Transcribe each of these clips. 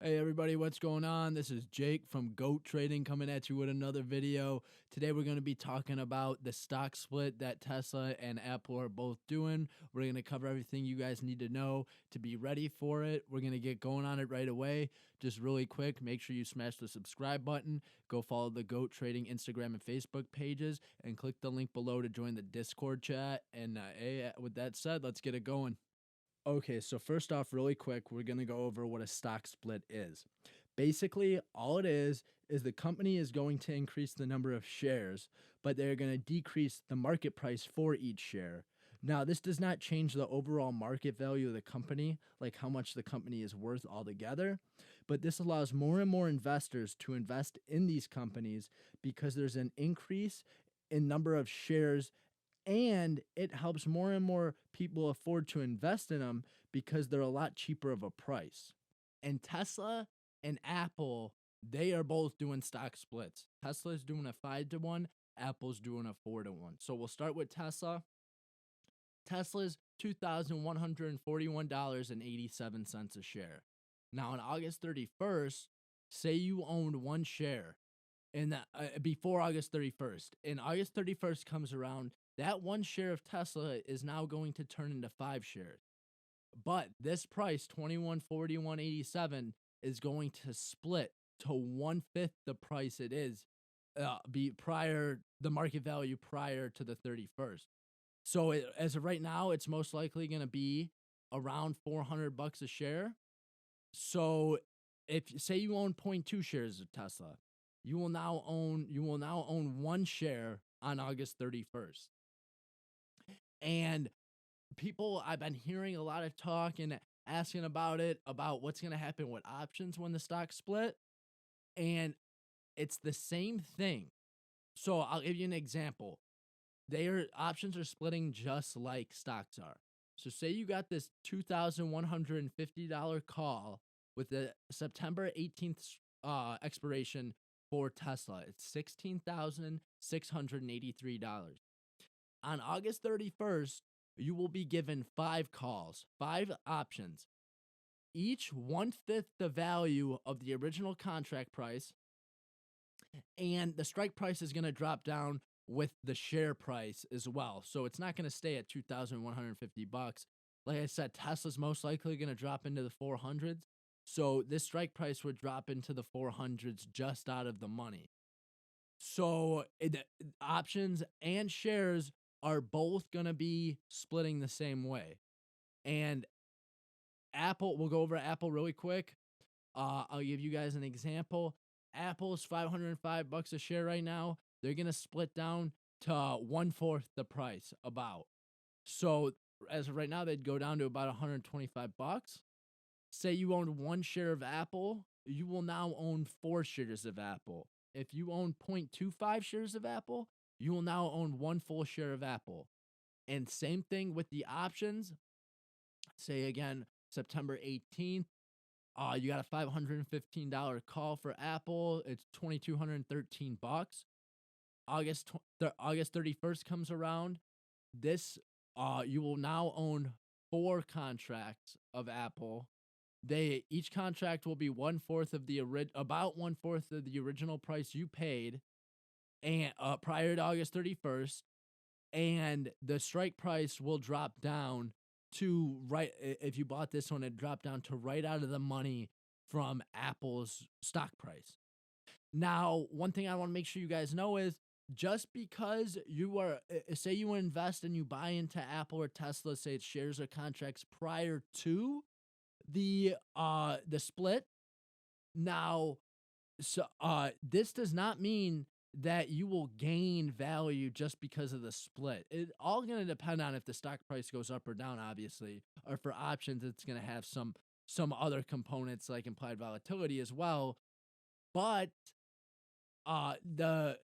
Hey everybody, what's going on? This is Jake from Goat Trading coming at you with another video. Today we're going to be talking about the stock split that Tesla and Apple are both doing. We're going to cover everything you guys need to know to be ready for it. We're going to get going on it right away. Just really quick, make sure you smash the subscribe button, go follow the Goat Trading Instagram and Facebook pages, and click the link below to join the Discord chat. And hey, with that said, let's get it going. Okay, so first off, really quick, we're going to go over what a stock split is. Basically, all it is the company is going to increase the number of shares, but they're going to decrease the market price for each share. Now, this does not change the overall market value of the company, like how much the company is worth altogether, but this allows more and more investors to invest in these companies because there's an increase in number of shares, and it helps more and more people afford to invest in them because they're a lot cheaper of a price. And Tesla and Apple, they are both doing stock splits. Tesla's doing a 5-to-1, Apple's doing a 4-to-1. So we'll start with Tesla. Tesla's $2,141.87 a share. Now on August 31st, say you owned one share and that before August 31st, and August 31st comes around, that one share of Tesla is now going to turn into 5 shares. But this price, 2141.87, is going to split to 1/5 the price it is the market value prior to the 31st. So as of right now, it's most likely going to be around $400 a share. So if say you own 0.2 shares of Tesla, you will now own one share on August 31st. And people, I've been hearing a lot of talk and asking about what's going to happen with options when the stock split. And it's the same thing. So I'll give you an example. Options are splitting just like stocks are. So say you got this $2,150 call with the September 18th expiration for Tesla. It's $16,683. On August 31st, you will be given 5 calls, 5 options, each 1/5 the value of the original contract price, and the strike price is going to drop down with the share price as well. So it's not going to stay at $2,150. Like I said, Tesla's most likely going to drop into the 400s. So this strike price would drop into the 400s just out of the money. So options and shares are both going to be splitting the same way. And Apple, we'll go over Apple really quick. I'll give you guys an example. Apple's $505 a share right now. They're going to split down to 1/4 the price about. So as of right now, they'd go down to about $125. Say you owned one share of Apple, you will now own 4 shares of Apple. If you own 0.25 shares of Apple, you will now own 1 full share of Apple. And same thing with the options. Say again, September 18th, you got a $515 call for Apple. It's $2,213. August 31st comes around. This you will now own 4 contracts of Apple. Each contract will be 1/4 of about 1/4 of the original price you paid, and prior to August 31st, and the strike price will drop down to if you bought this one, it dropped down to right out of the money from Apple's stock price. Now, one thing I want to make sure you guys know is just because say you invest and you buy into Apple or Tesla, say it's shares or contracts prior to the split. Now, this does not mean that you will gain value just because of the split. It's all going to depend on if the stock price goes up or down, obviously. Or for options, it's going to have some other components like implied volatility as well. But the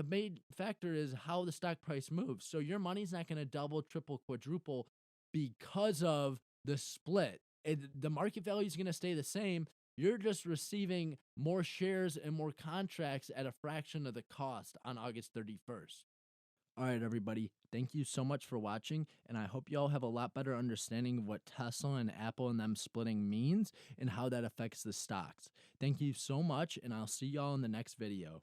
main factor is how the stock price moves. So your money's not going to double, triple, quadruple because of the split. The market value is going to stay the same. You're just receiving more shares and more contracts at a fraction of the cost on August 31st. All right, everybody. Thank you so much for watching, and I hope you all have a lot better understanding of what Tesla and Apple and them splitting means and how that affects the stocks. Thank you so much, and I'll see y'all in the next video.